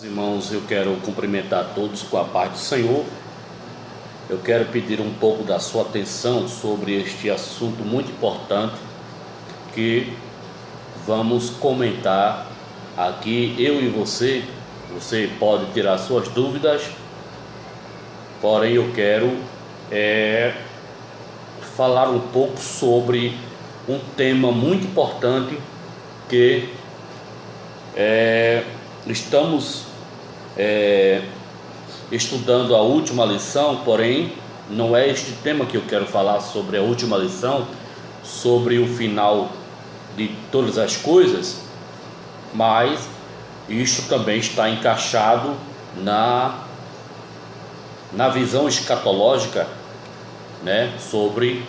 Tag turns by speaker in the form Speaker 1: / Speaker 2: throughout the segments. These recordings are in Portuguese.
Speaker 1: Irmãos, eu quero cumprimentar todos com a paz do Senhor. Eu quero pedir um pouco da sua atenção sobre este assunto muito importante que vamos comentar aqui, eu e você. Você pode tirar suas dúvidas, porém eu quero falar um pouco sobre um tema muito importante que estamos estudando a última lição, porém não é este tema que eu quero falar sobre a última lição, sobre o final de todas as coisas, mas isto também está encaixado na visão escatológica, né, sobre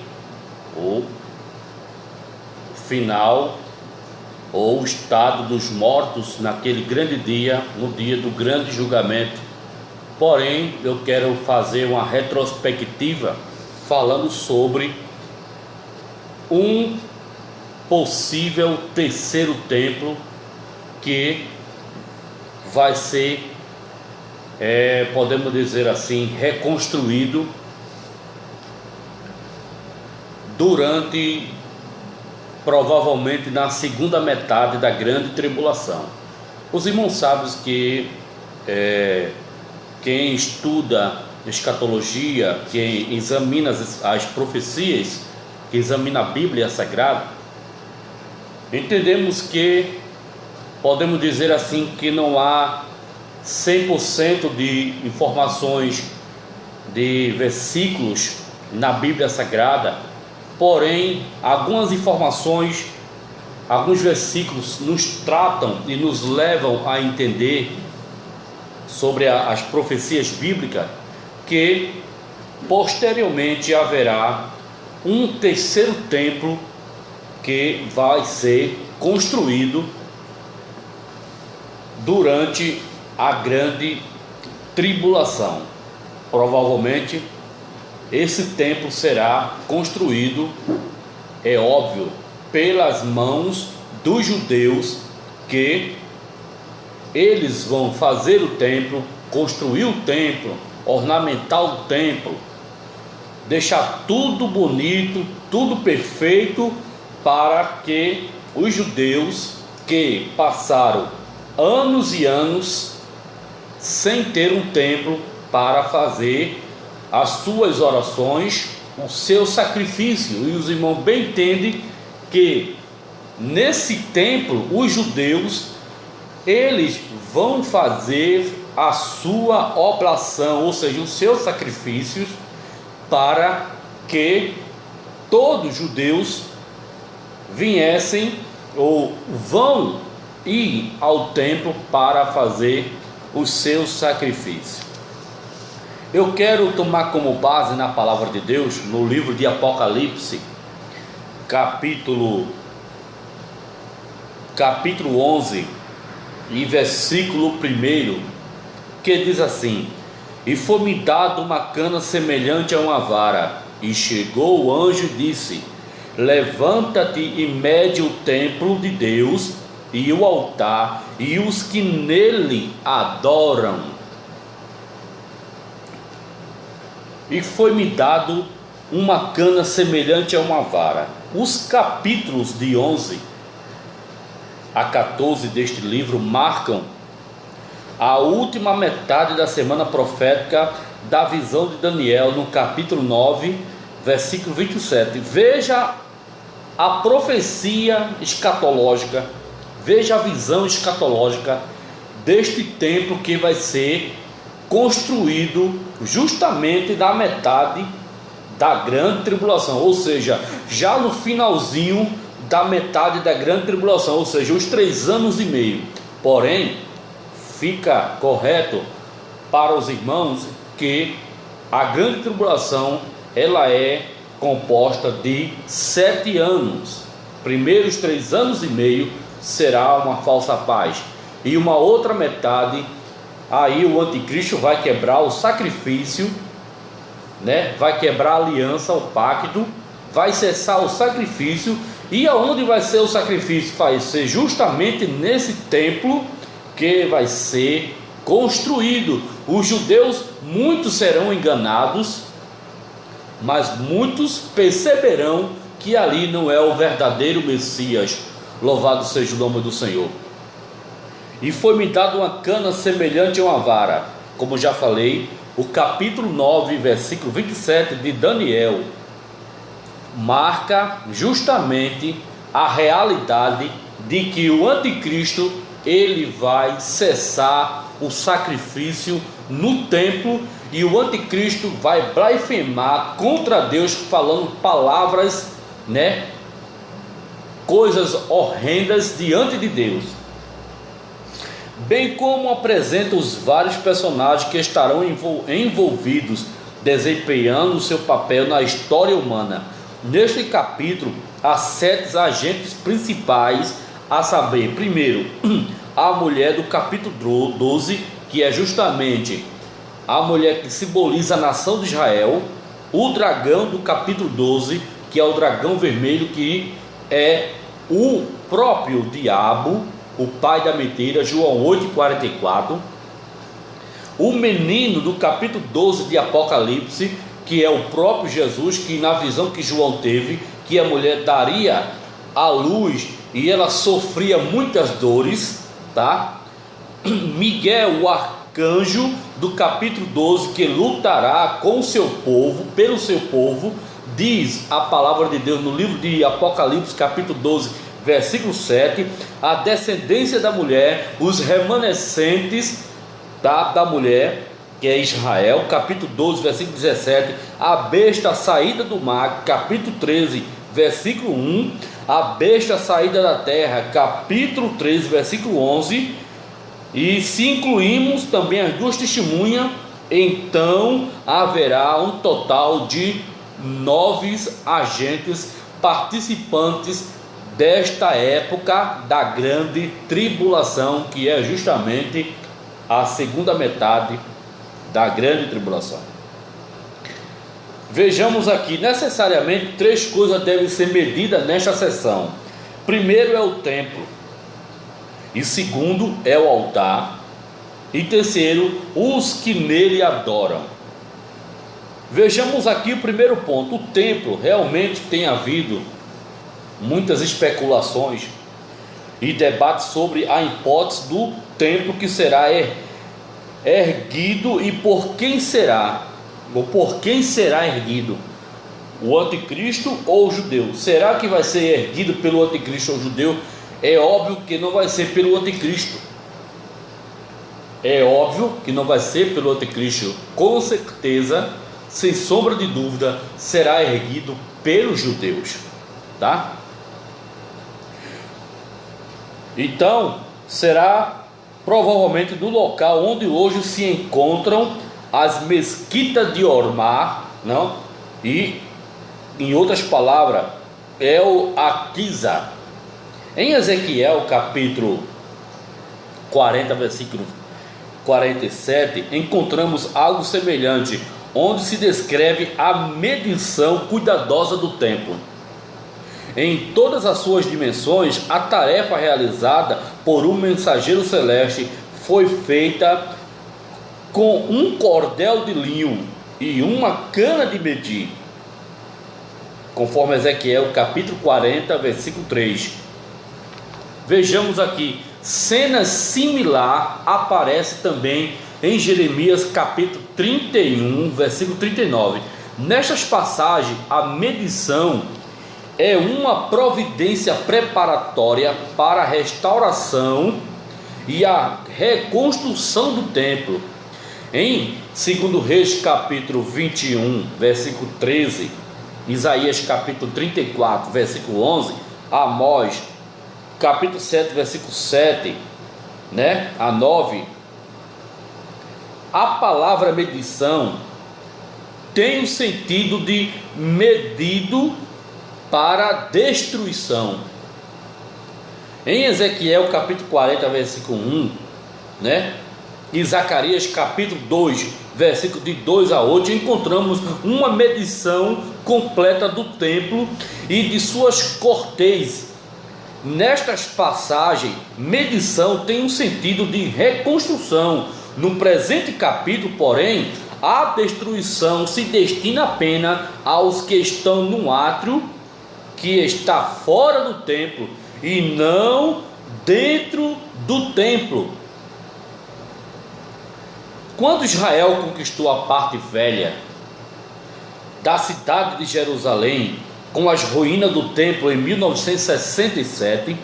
Speaker 1: o final ou o estado dos mortos naquele grande dia, no dia do grande julgamento. Porém, eu quero fazer uma retrospectiva falando sobre um possível terceiro templo que vai ser, podemos dizer assim, reconstruído provavelmente na segunda metade da grande tribulação. Os irmãos sabem que quem estuda escatologia, quem examina as profecias, que examina a Bíblia Sagrada, entendemos que podemos dizer assim que não há 100% de informações de versículos na Bíblia Sagrada. Porém, algumas informações, alguns versículos nos tratam e nos levam a entender sobre as profecias bíblicas que posteriormente haverá um terceiro templo que vai ser construído durante a grande tribulação. Provavelmente esse templo será construído, é óbvio, pelas mãos dos judeus, que eles vão fazer o templo, construir o templo, ornamentar o templo, deixar tudo bonito, tudo perfeito, para que os judeus que passaram anos e anos sem ter um templo para fazer as suas orações, o seu sacrifício. E os irmãos bem entendem que nesse templo os judeus, eles vão fazer a sua oblação, ou seja, os seus sacrifícios, para que todos os judeus viessem ou vão ir ao templo para fazer os seus sacrifícios. Eu quero tomar como base na palavra de Deus, no livro de Apocalipse, capítulo 11 e versículo 1, que diz assim: E foi-me dado uma cana semelhante a uma vara, e chegou o anjo e disse: Levanta-te e mede o templo de Deus e o altar e os que nele adoram. E foi-me dado uma cana semelhante a uma vara. Os capítulos de 11 a 14 deste livro marcam a última metade da semana profética da visão de Daniel, no capítulo 9, versículo 27. Veja a profecia escatológica, veja a visão escatológica deste templo que vai ser construído justamente na metade da grande tribulação, ou seja, já no finalzinho da metade da grande tribulação, ou seja, os 3 anos e meio. Porém, fica correto para os irmãos que a grande tribulação, ela é composta de 7 anos. Primeiros 3 anos e meio será uma falsa paz, e uma outra metade, aí o anticristo vai quebrar o sacrifício, né? Vai quebrar a aliança, o pacto, vai cessar o sacrifício. E aonde vai ser o sacrifício? Vai ser justamente nesse templo que vai ser construído. Os judeus, muitos serão enganados, mas muitos perceberão que ali não é o verdadeiro Messias. Louvado seja o nome do Senhor. E foi-me dada uma cana semelhante a uma vara. Como já falei, o capítulo 9, versículo 27 de Daniel marca justamente a realidade de que o anticristo, ele vai cessar o sacrifício no templo, e o anticristo vai blasfemar contra Deus, falando palavras, coisas horrendas diante de Deus, bem como apresenta os vários personagens que estarão envolvidos, desempenhando o seu papel na história humana. Neste capítulo, há 7 agentes principais, a saber, primeiro, a mulher do capítulo 12, que é justamente a mulher que simboliza a nação de Israel, o dragão do capítulo 12, que é o dragão vermelho, que é o próprio diabo, o pai da mentira, João 8,44, o menino do capítulo 12 de Apocalipse, que é o próprio Jesus, que na visão que João teve, que a mulher daria à luz e ela sofria muitas dores, tá? Miguel, o arcanjo do capítulo 12, que lutará com o seu povo, pelo seu povo, diz a palavra de Deus no livro de Apocalipse, capítulo 12, versículo 7, a descendência da mulher, os remanescentes da mulher, que é Israel, capítulo 12, versículo 17, a besta saída do mar, capítulo 13, versículo 1, a besta saída da terra, capítulo 13, versículo 11, e se incluímos também as 2 testemunhas, então haverá um total de 9 agentes participantes desta época da grande tribulação, que é justamente a segunda metade da grande tribulação. Vejamos aqui, necessariamente 3 coisas devem ser medidas nesta sessão. Primeiro é o templo, e segundo é o altar, e terceiro, os que nele adoram. Vejamos aqui o primeiro ponto. O templo, realmente tem havido muitas especulações e debates sobre a hipótese do templo que será erguido e por quem será, ou por quem será erguido, o anticristo ou o judeu. Será que vai ser erguido pelo anticristo ou o judeu? É óbvio que não vai ser pelo anticristo. É óbvio que não vai ser pelo anticristo. Com certeza, sem sombra de dúvida, será erguido pelos judeus, tá? Então, será provavelmente do local onde hoje se encontram as mesquitas de Ormá, não? E, em outras palavras, El Aquiza. Em Ezequiel capítulo 40, versículo 47, encontramos algo semelhante, onde se descreve a medição cuidadosa do templo. Em todas as suas dimensões, a tarefa realizada por um mensageiro celeste foi feita com um cordel de linho e uma cana de medir, conforme Ezequiel capítulo 40, versículo 3. Vejamos aqui, cena similar aparece também em Jeremias capítulo 31, versículo 39. Nestas passagens, a medição é uma providência preparatória para a restauração e a reconstrução do templo. Em 2 Reis capítulo 21, versículo 13, Isaías capítulo 34, versículo 11, Amós capítulo 7, versículo 7, a 9, a palavra medição tem o sentido de medido para destruição. Em Ezequiel capítulo 40, versículo 1, e Zacarias capítulo 2, versículo de 2 a 8, encontramos uma medição completa do templo e de suas cortês. Nestas passagens, medição tem um sentido de reconstrução, No presente capítulo, porém, a destruição se destina apenas aos que estão no átrio, que está fora do templo, e não dentro do templo. Quando Israel conquistou a parte velha da cidade de Jerusalém, com as ruínas do templo em 1967,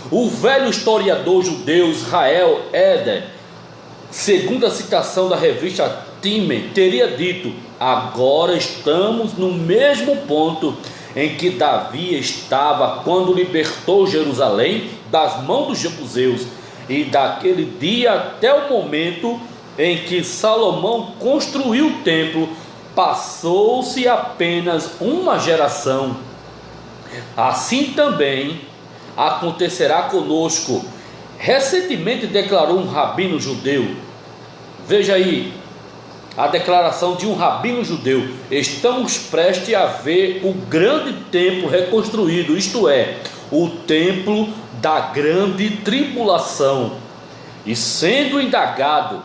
Speaker 1: o velho historiador judeu Israel Eder, segundo a citação da revista Time, teria dito: agora estamos no mesmo ponto em que Davi estava quando libertou Jerusalém das mãos dos jebuseus, e daquele dia até o momento em que Salomão construiu o templo, passou-se apenas uma geração. Assim também acontecerá conosco. Recentemente declarou um rabino judeu. Veja aí a declaração de um rabino judeu: estamos prestes a ver o grande templo reconstruído, isto é, o templo da grande tribulação. E sendo indagado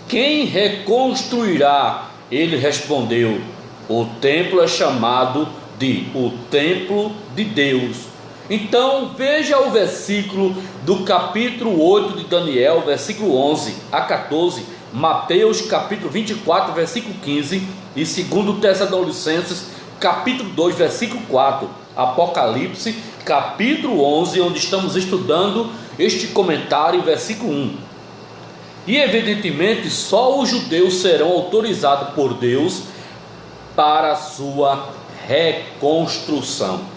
Speaker 1: quem reconstruirá, ele respondeu: o templo é chamado de o templo de Deus. Então veja o versículo do capítulo 8 de Daniel, versículo 11 a 14, Mateus capítulo 24, versículo 15, e 2 Tessalonicenses capítulo 2, versículo 4, Apocalipse capítulo 11, onde estamos estudando este comentário, versículo 1. E evidentemente só os judeus serão autorizados por Deus para a sua reconstrução.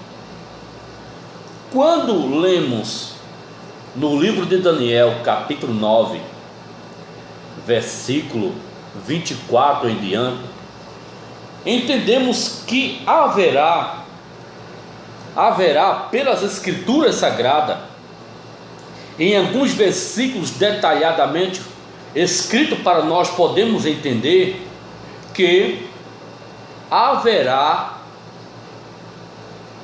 Speaker 1: Quando lemos no livro de Daniel, capítulo 9, versículo 24 em diante, entendemos que haverá pelas escrituras sagradas, em alguns versículos detalhadamente escrito para nós podemos entender que haverá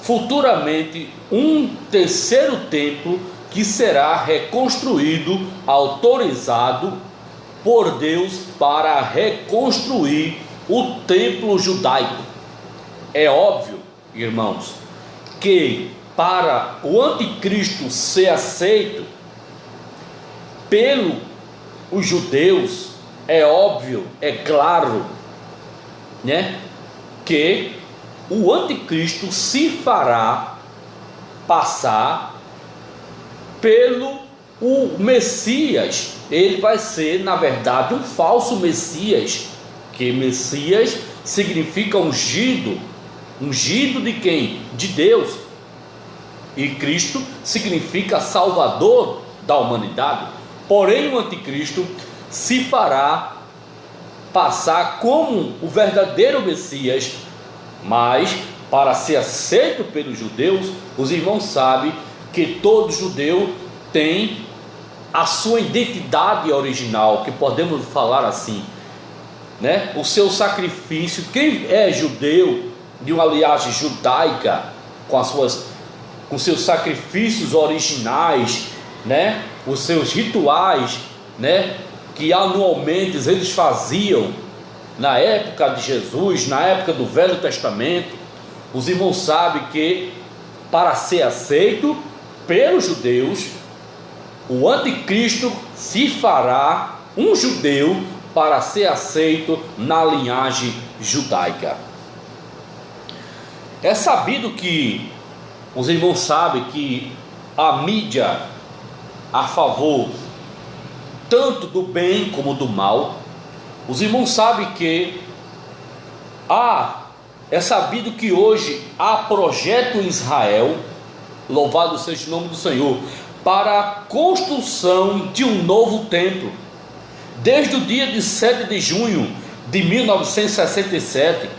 Speaker 1: futuramente um terceiro templo que será reconstruído, autorizado por Deus para reconstruir o templo judaico. É óbvio, irmãos, que para o anticristo ser aceito pelos judeus, é óbvio, é claro, né, que o anticristo se fará passar pelo o Messias. Ele vai ser, na verdade, um falso Messias, que Messias significa ungido. Ungido de quem? De Deus. E Cristo significa Salvador da humanidade. Porém o anticristo se fará passar como o verdadeiro Messias, mas para ser aceito pelos judeus, os irmãos sabem que todo judeu tem a sua identidade original, que podemos falar assim, né? O seu sacrifício. Quem é judeu, de uma linhagem judaica, com seus sacrifícios originais, né? Os seus rituais, né? Que anualmente eles faziam na época de Jesus, na época do Velho Testamento. Os irmãos sabem que para ser aceito pelos judeus, o anticristo se fará um judeu para ser aceito na linhagem judaica. É sabido que os irmãos sabem que a mídia a favor tanto do bem como do mal, os irmãos sabem que é sabido que hoje há projeto em Israel, louvado seja o nome do Senhor, para a construção de um novo templo. Desde o dia de 7 de junho de 1967,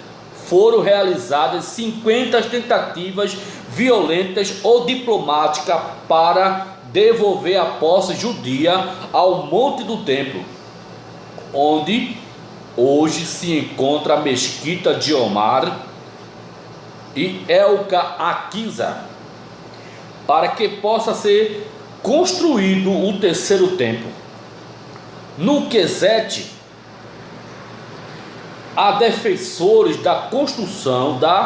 Speaker 1: foram realizadas 50 tentativas violentas ou diplomáticas para devolver a posse judia ao Monte do Templo, onde hoje se encontra a Mesquita de Omar e Elka Akiza, para que possa ser construído o terceiro templo. No Q7, há defensores da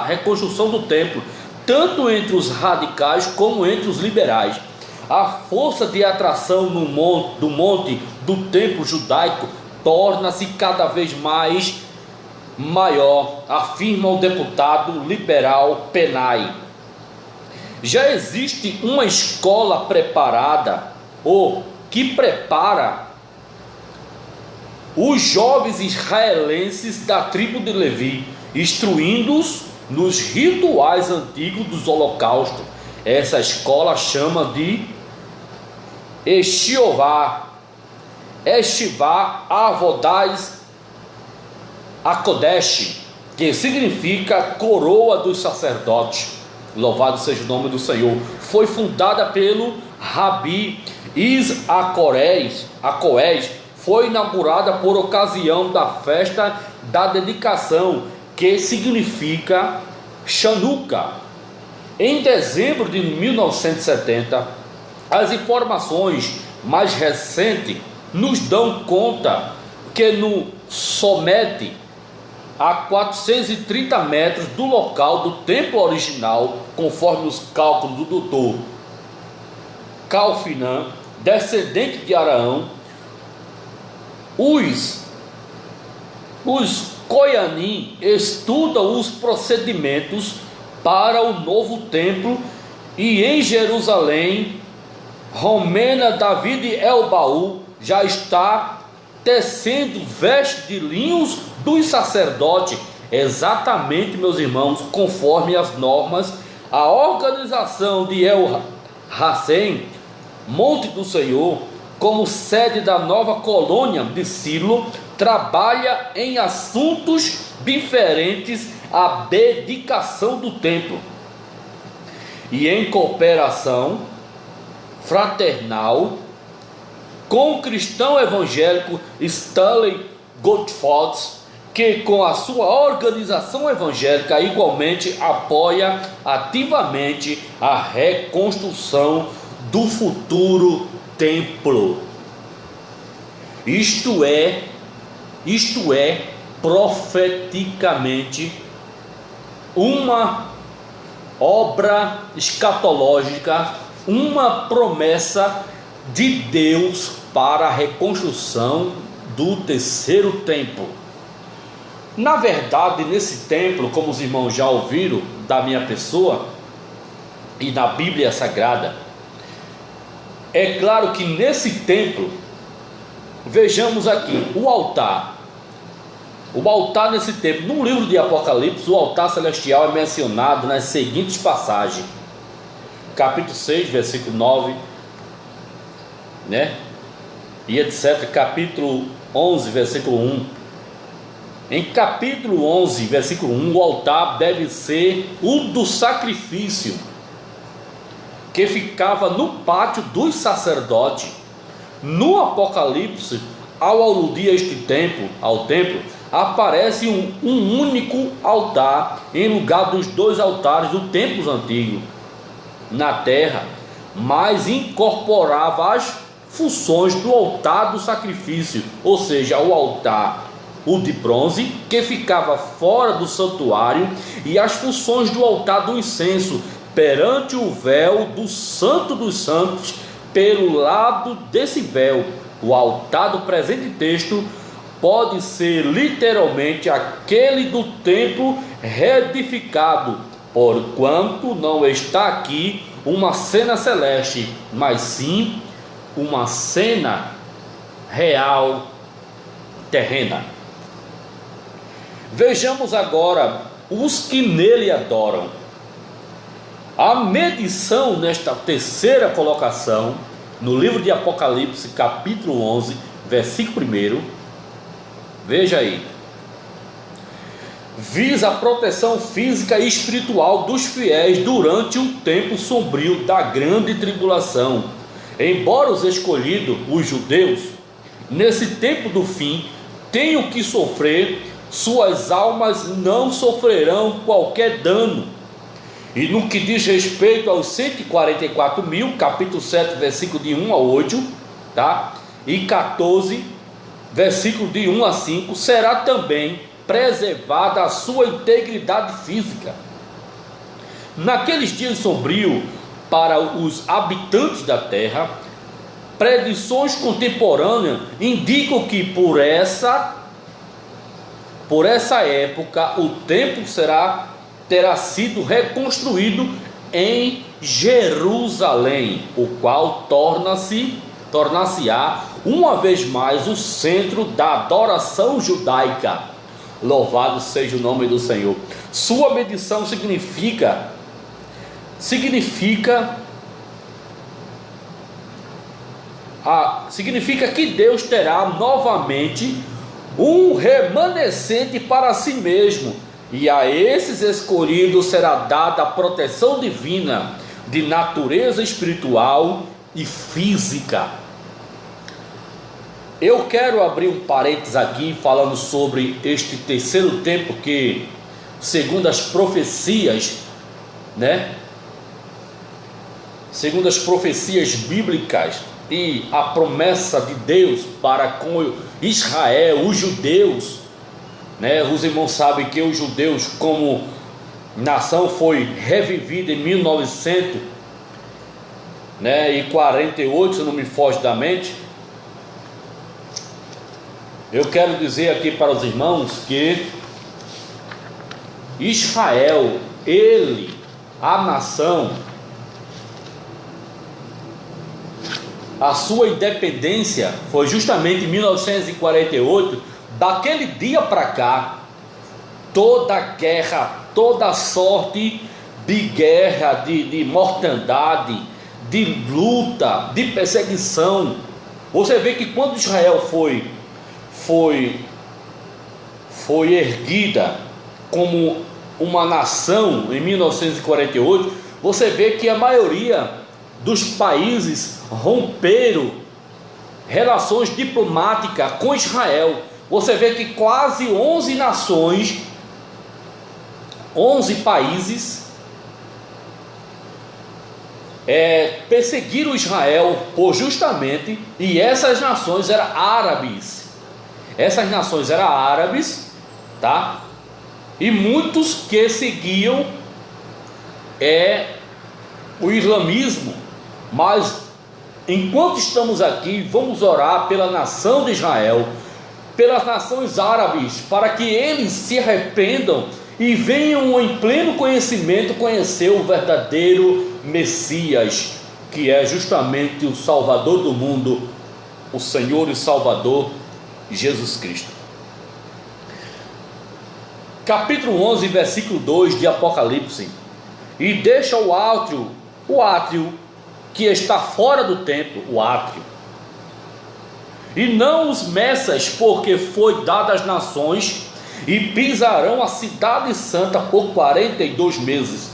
Speaker 1: reconstrução do templo, tanto entre os radicais como entre os liberais. A força de atração do monte do templo judaico torna-se cada vez mais maior, afirma o deputado liberal Penay. Já existe uma escola preparada, ou que prepara os jovens israelenses da tribo de Levi, instruindo-os nos rituais antigos dos holocaustos. Essa escola chama de Estivá Avodais Akodesh, que significa coroa dos sacerdotes. Louvado seja o nome do Senhor. Foi fundada pelo Rabi Is-Acoés. Foi inaugurada por ocasião da festa da dedicação, que significa Chanukah, em dezembro de 1970. As informações mais recentes nos dão conta que no somete a 430 metros do local do templo original, conforme os cálculos do Dr. Calfinan, descendente de Araão, os Koyanim estudam os procedimentos para o novo templo, e em Jerusalém, Romena David Elbaú já está tecendo vestes de linhos dos sacerdotes, exatamente, meus irmãos, conforme as normas. A organização de El Hassen, Monte do Senhor, como sede da nova colônia de Silo, trabalha em assuntos diferentes à dedicação do templo, e em cooperação fraternal com o cristão evangélico Stanley Goldford, que com a sua organização evangélica igualmente apoia ativamente a reconstrução do futuro templo. Isto é profeticamente uma obra escatológica, uma promessa de Deus para a reconstrução do terceiro templo. Na verdade, nesse templo, como os irmãos já ouviram da minha pessoa e na Bíblia Sagrada, é claro que nesse templo, vejamos aqui o altar. O altar nesse templo, no livro de Apocalipse, o altar celestial é mencionado nas seguintes passagens: capítulo 6, versículo 9, e etc. Capítulo 11, versículo 1. Em capítulo 11, versículo 1, o altar deve ser o do sacrifício, que ficava no pátio dos sacerdotes. No Apocalipse, ao aludir a este templo, aparece um único altar em lugar dos dois altares do templo antigo na terra, mas incorporava as funções do altar do sacrifício, ou seja, o altar, o de bronze, que ficava fora do santuário, e as funções do altar do incenso perante o véu do Santo dos Santos. Pelo lado desse véu, o altar do presente texto pode ser literalmente aquele do templo reedificado, porquanto não está aqui uma cena celeste, mas sim uma cena real terrena. Vejamos agora os que nele adoram. A medição nesta terceira colocação, no livro de Apocalipse, capítulo 11, versículo 1, veja aí: visa a proteção física e espiritual dos fiéis durante o tempo sombrio da grande tribulação. Embora os escolhidos, os judeus, nesse tempo do fim, tenham que sofrer, suas almas não sofrerão qualquer dano. E no que diz respeito aos 144 mil, capítulo 7, versículo de 1 a 8, e 14, versículo de 1 a 5, será também preservada a sua integridade física. Naqueles dias sombrios para os habitantes da terra, predições contemporâneas indicam que por essa época o templo terá sido reconstruído em Jerusalém, o qual tornar-se-á uma vez mais o centro da adoração judaica. Louvado seja o nome do Senhor. Sua medição significa que Deus terá novamente um remanescente para si mesmo, e a esses escolhidos será dada a proteção divina de natureza espiritual e física. Eu quero abrir um parênteses aqui falando sobre este terceiro tempo que, segundo as profecias, segundo as profecias bíblicas e a promessa de Deus para com Israel, os judeus, os irmãos sabem que os judeus como nação foi revivida em 1948, se não me foge da mente. Eu quero dizer aqui para os irmãos que Israel, a nação, a sua independência foi justamente em 1948. Daquele dia para cá, toda guerra, toda sorte de guerra, de mortandade, de luta, de perseguição. Você vê que quando Israel foi erguida como uma nação em 1948, você vê que a maioria dos países romperam relações diplomáticas com Israel. Você vê que quase 11 nações, 11 países perseguiram Israel por justamente, e essas nações eram árabes. Essas nações eram árabes, tá? E muitos que seguiam o islamismo. Mas enquanto estamos aqui, vamos orar pela nação de Israel, pelas nações árabes, para que eles se arrependam e venham em pleno conhecimento conhecer o verdadeiro Messias, que é justamente o Salvador do mundo, o Senhor e Salvador Jesus Cristo. Capítulo 11, versículo 2 de Apocalipse: e deixa o átrio que está fora do templo, o átrio, e não os meças, porque foi dado às nações, e pisarão a cidade santa por 42 meses.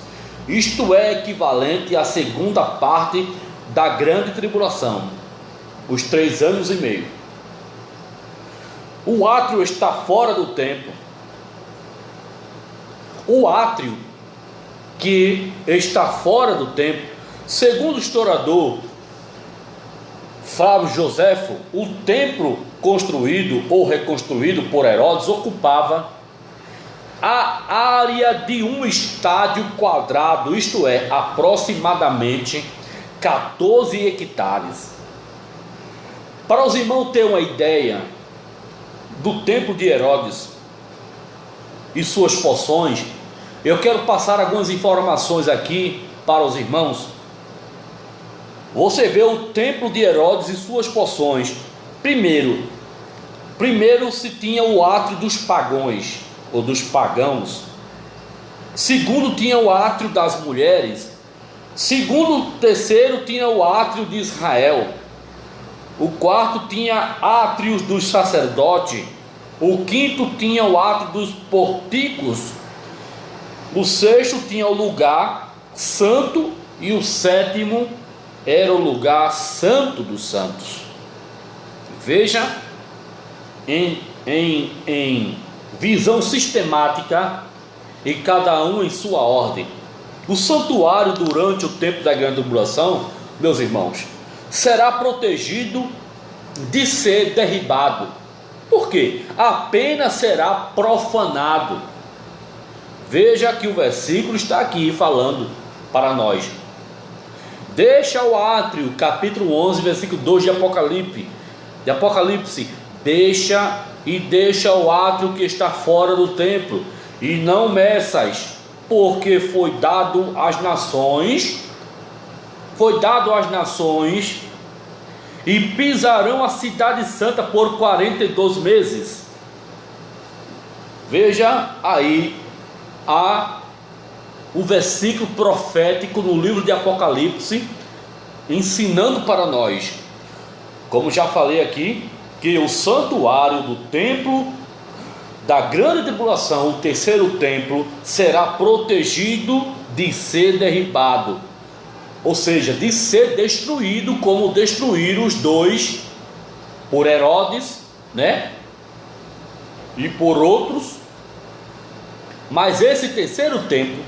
Speaker 1: Isto é equivalente à segunda parte da grande tribulação, os 3 anos e meio. O átrio está fora do templo. O átrio que está fora do templo, segundo o historiador Flávio Joséfo, o templo construído ou reconstruído por Herodes ocupava a área de um estádio quadrado, isto é, aproximadamente 14 hectares. Para os irmãos terem uma ideia do templo de Herodes e suas porções, eu quero passar algumas informações aqui para os irmãos. Você vê o templo de Herodes e suas porções. Primeiro se tinha o átrio dos pagãos ou dos pagãos. Segundo, tinha o átrio das mulheres. Terceiro tinha o átrio de Israel. O quarto tinha átrios dos sacerdotes. O quinto tinha o átrio dos porticos. O sexto tinha o lugar santo, e o sétimo era o lugar santo dos santos. Veja, em visão sistemática, e cada um em sua ordem. O santuário durante o tempo da grande tribulação, meus irmãos, será protegido de ser derribado. Por quê? Apenas será profanado. Veja que o versículo está aqui falando para nós. Deixa o átrio, capítulo 11, versículo 2 de Apocalipse. Deixa o átrio que está fora do templo, e não meças, porque foi dado às nações, e pisarão a cidade santa por 42 meses. Veja aí o versículo profético no livro de Apocalipse, ensinando para nós, como já falei aqui, que o santuário do templo da grande tribulação, o terceiro templo, será protegido de ser derribado, ou seja, de ser destruído, como destruíram os dois, por Herodes, né? E por outros. Mas esse terceiro templo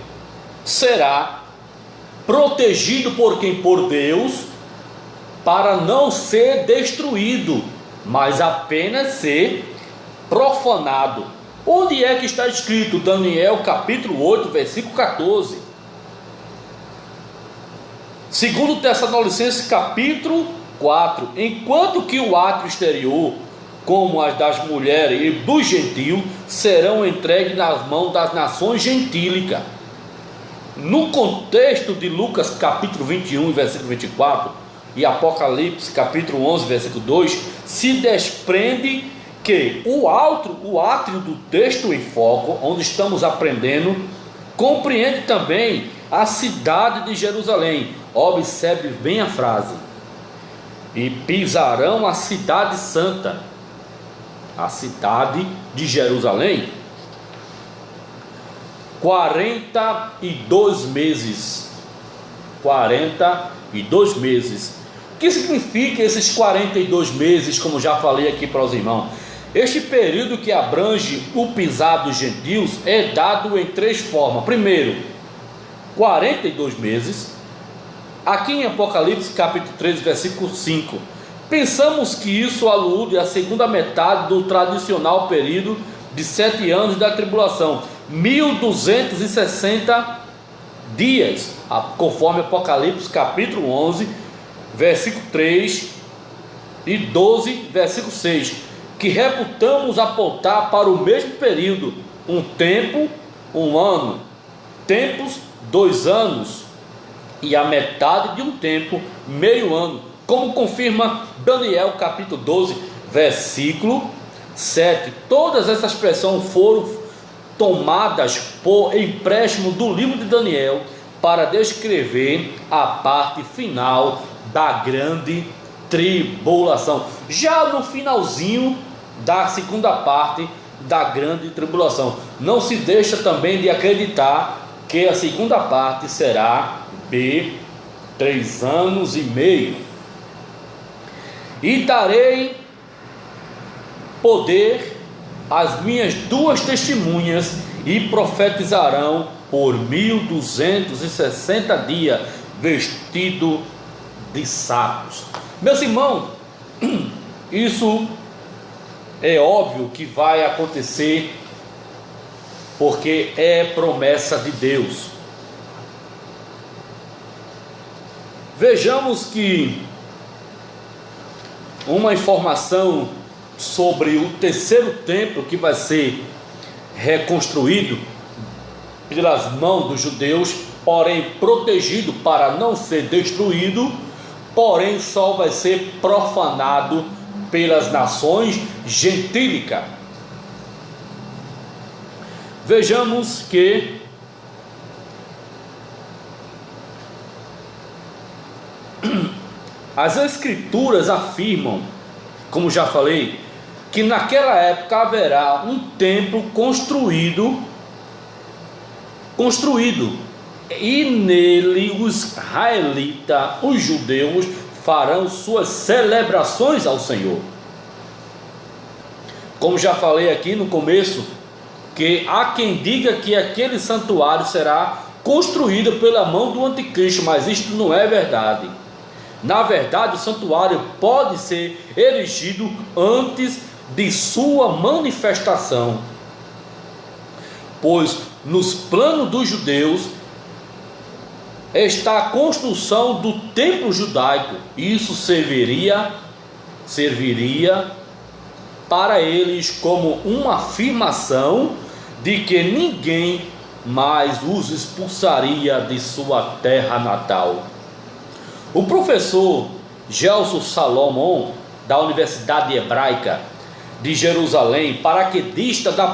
Speaker 1: será protegido por quem? Por Deus, para não ser destruído, mas apenas ser profanado. Onde é que está escrito? Daniel capítulo 8, versículo 14. Segundo Tessalonicenses capítulo 4. Enquanto que o átrio exterior, como as das mulheres e dos gentios, serão entregues nas mãos das nações gentílicas. No contexto de Lucas capítulo 21, versículo 24, e Apocalipse capítulo 11, versículo 2, se desprende que o átrio do texto em foco, onde estamos aprendendo, compreende também a cidade de Jerusalém. Observe bem a frase: e pisarão a cidade santa, a cidade de Jerusalém. 42 meses. 42 meses. O que significa esses 42 meses, como já falei aqui para os irmãos? Este período que abrange o pisar dos gentios é dado em três formas. Primeiro, 42 meses. Aqui em Apocalipse capítulo 13, versículo 5. Pensamos que isso alude à segunda metade do tradicional período de 7 anos da tribulação, 1260 dias, conforme Apocalipse capítulo 11, versículo 3 e 12, versículo 6, que reputamos apontar para o mesmo período: um tempo, um ano, tempos, 2 anos, e a metade de um tempo, meio ano, como confirma Daniel capítulo 12, versículo 7. Todas essas expressões foram tomadas por empréstimo do livro de Daniel para descrever a parte final da grande tribulação, já no finalzinho da segunda parte da grande tribulação. Não se deixa também de acreditar que a segunda parte será de 3 anos e meio. E darei poder às minhas 2 testemunhas, e profetizarão por 1260 dias, vestido de sacos. Meus irmãos, isso é óbvio que vai acontecer, porque é promessa de Deus. Vejamos que uma informação sobre o terceiro templo que vai ser reconstruído pelas mãos dos judeus, porém protegido para não ser destruído, porém só vai ser profanado pelas nações gentílicas. Vejamos que as escrituras afirmam, como já falei, que naquela época haverá um templo construído, e nele os israelitas, os judeus, farão suas celebrações ao Senhor. Como já falei aqui no começo, que há quem diga que aquele santuário será construído pela mão do anticristo, mas isto não é verdade. Na verdade, o santuário pode ser erigido antes de sua manifestação. Pois nos planos dos judeus está a construção do templo judaico. Isso serviria para eles como uma afirmação de que ninguém mais os expulsaria de sua terra natal. O professor Gelson Salomão, da Universidade Hebraica de Jerusalém, paraquedista da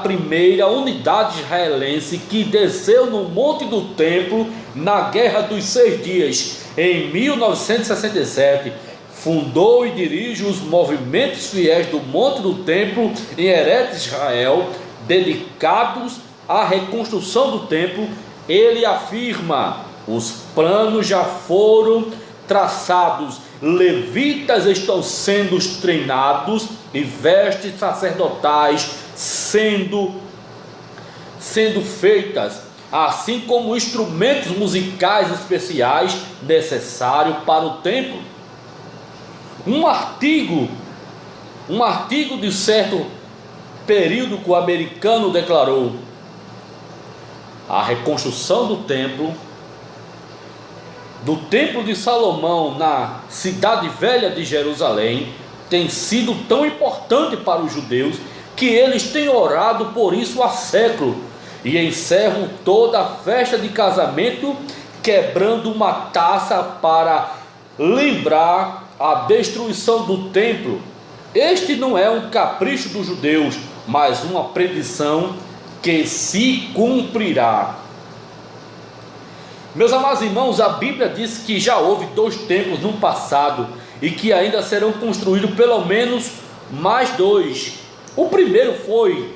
Speaker 1: primeira unidade israelense que desceu no Monte do Templo na Guerra dos 6 Dias, em 1967, fundou e dirige os movimentos fiéis do Monte do Templo em Eretz Israel, dedicados à reconstrução do templo. Ele afirma: os planos já foram traçados, levitas estão sendo treinados e vestes sacerdotais sendo feitas, assim como instrumentos musicais especiais necessários para o templo. Um artigo de certo período americano declarou: a reconstrução do templo de Salomão na cidade velha de Jerusalém tem sido tão importante para os judeus que eles têm orado por isso há séculos, e encerram toda a festa de casamento quebrando uma taça para lembrar a destruição do templo. Este não é um capricho dos judeus, mas uma predição que se cumprirá. Meus amados irmãos, a Bíblia diz que já houve 2 templos no passado e que ainda serão construídos pelo menos mais 2. O primeiro foi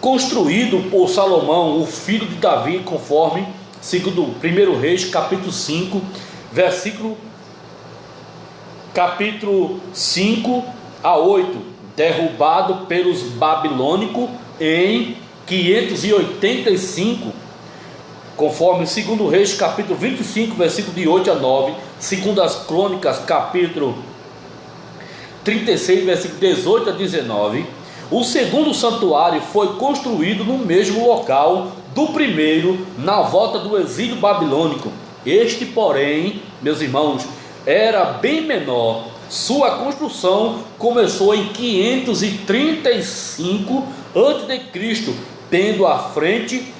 Speaker 1: construído por Salomão, o filho de Davi, conforme segundo 1 Reis, capítulo 5, capítulo 5 a 8, derrubado pelos babilônicos em 585, conforme 2 Reis, capítulo 25, versículo de 8 a 9, 2 Crônicas, capítulo 36, versículo 18 a 19. O segundo santuário foi construído no mesmo local do primeiro, na volta do exílio babilônico. Este, porém, meus irmãos, era bem menor. Sua construção começou em 535 a.C., tendo à frente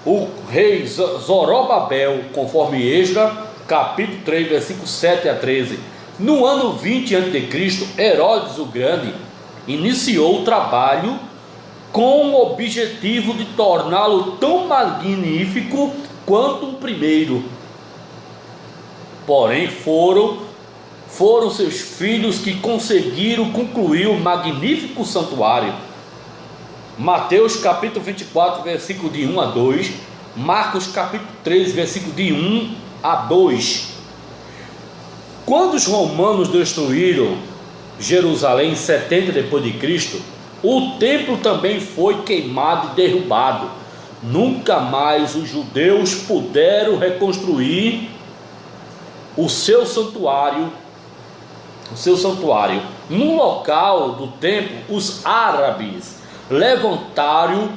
Speaker 1: o rei Zorobabel, conforme Esdras, capítulo 3, versículo 7 a 13. No ano 20 a.C., Herodes o Grande iniciou o trabalho com o objetivo de torná-lo tão magnífico quanto o primeiro. Porém, foram seus filhos que conseguiram concluir o magnífico santuário. Mateus capítulo 24, versículo de 1 a 2, Marcos capítulo 3, versículo de 1 a 2. Quando os romanos destruíram Jerusalém em 70 depois de Cristo, o templo também foi queimado e derrubado. Nunca mais os judeus puderam reconstruir o seu santuário. No local do templo, os árabes levantaram,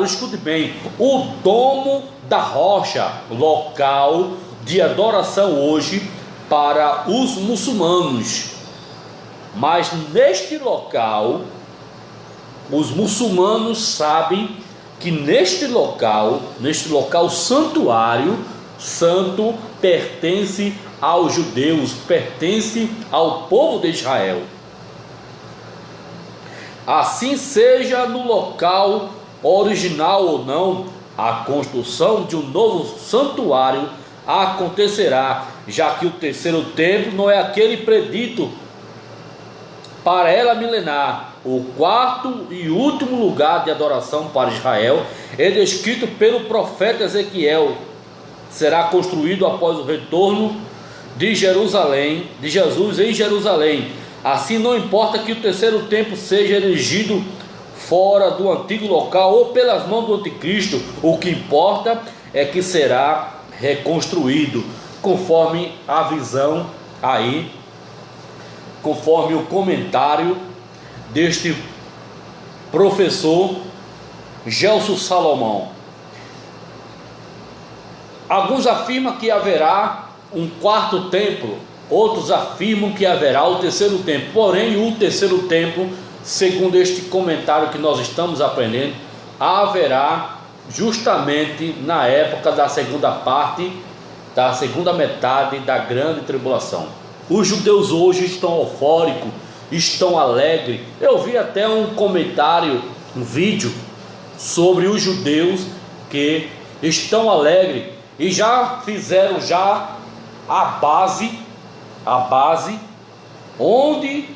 Speaker 1: escute bem, o domo da rocha, local de adoração hoje para os muçulmanos. Mas neste local, os muçulmanos sabem que neste local santuário santo pertence aos judeus, pertence ao povo de Israel. Assim seja no local original ou não, a construção de um novo santuário acontecerá, já que o terceiro templo não é aquele predito para ela milenar. O quarto e último lugar de adoração para Israel é descrito pelo profeta Ezequiel. Será construído após o retorno de Jesus em Jerusalém. Assim, não importa que o terceiro templo seja erigido fora do antigo local ou pelas mãos do anticristo, o que importa é que será reconstruído, conforme a visão aí conforme o comentário deste professor Gelson Salomão. Alguns afirmam que haverá um quarto templo, outros afirmam que haverá o terceiro templo. Porém, o terceiro templo, segundo este comentário que nós estamos aprendendo, haverá justamente na época da segunda parte, da segunda metade da grande tribulação. Os judeus hoje estão eufóricos, estão alegres. Eu vi até um comentário, um vídeo sobre os judeus que estão alegres e já fizeram a base onde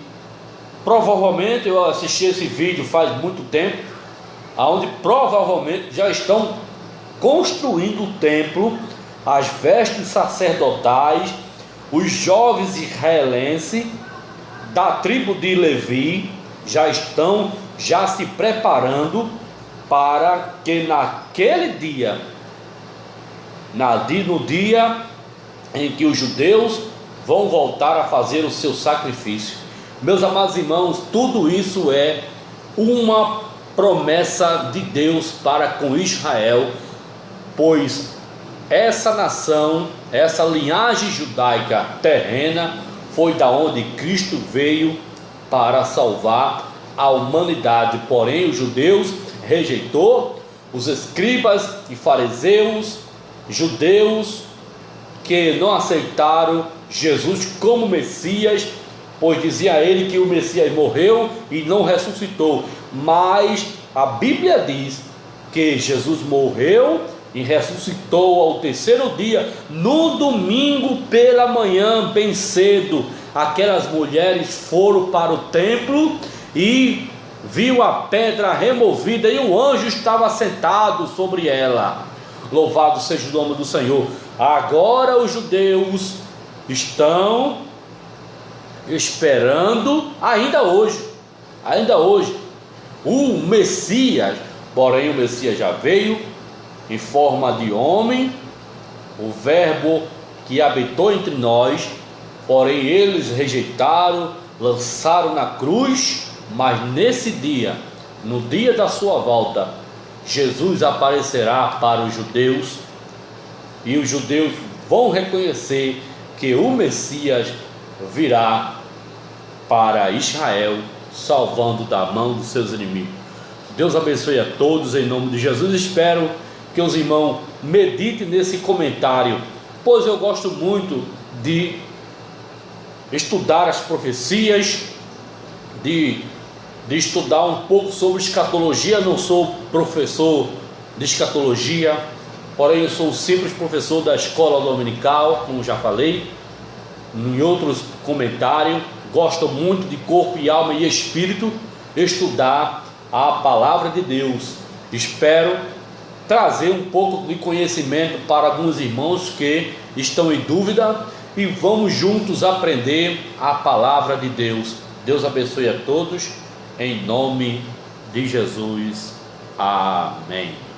Speaker 1: provavelmente, eu assisti esse vídeo faz muito tempo, onde provavelmente já estão construindo o templo, as vestes sacerdotais. Os jovens israelenses da tribo de Levi já estão se preparando para que naquele dia, no dia em que os judeus vão voltar a fazer o seu sacrifício. Meus amados irmãos, tudo isso é uma promessa de Deus para com Israel, pois essa nação, essa linhagem judaica terrena, foi da onde Cristo veio para salvar a humanidade. Porém, os judeus rejeitou, os escribas e fariseus, judeus que não aceitaram Jesus como Messias, pois dizia ele que o Messias morreu e não ressuscitou. Mas a Bíblia diz que Jesus morreu e ressuscitou ao terceiro dia, no domingo pela manhã, bem cedo. Aquelas mulheres foram para o templo e viu a pedra removida e o anjo estava sentado sobre ela. Louvado seja o nome do Senhor. Agora os judeus estão esperando ainda hoje o Messias. Porém o Messias já veio em forma de homem, o verbo que habitou entre nós. Porém eles rejeitaram, lançaram na cruz. Mas nesse dia, no dia da sua volta, Jesus aparecerá para os judeus, e os judeus vão reconhecer que o Messias virá para Israel, salvando da mão dos seus inimigos. Deus abençoe a todos em nome de Jesus. Espero que os irmãos meditem nesse comentário, pois eu gosto muito de estudar as profecias, de estudar um pouco sobre escatologia. Não sou professor de escatologia, porém eu sou um simples professor da escola dominical, como já falei em outros comentários. Gosto muito de corpo e alma e espírito, estudar a palavra de Deus. Espero trazer um pouco de conhecimento para alguns irmãos que estão em dúvida, e vamos juntos aprender a palavra de Deus. Deus abençoe a todos, em nome de Jesus. Amém.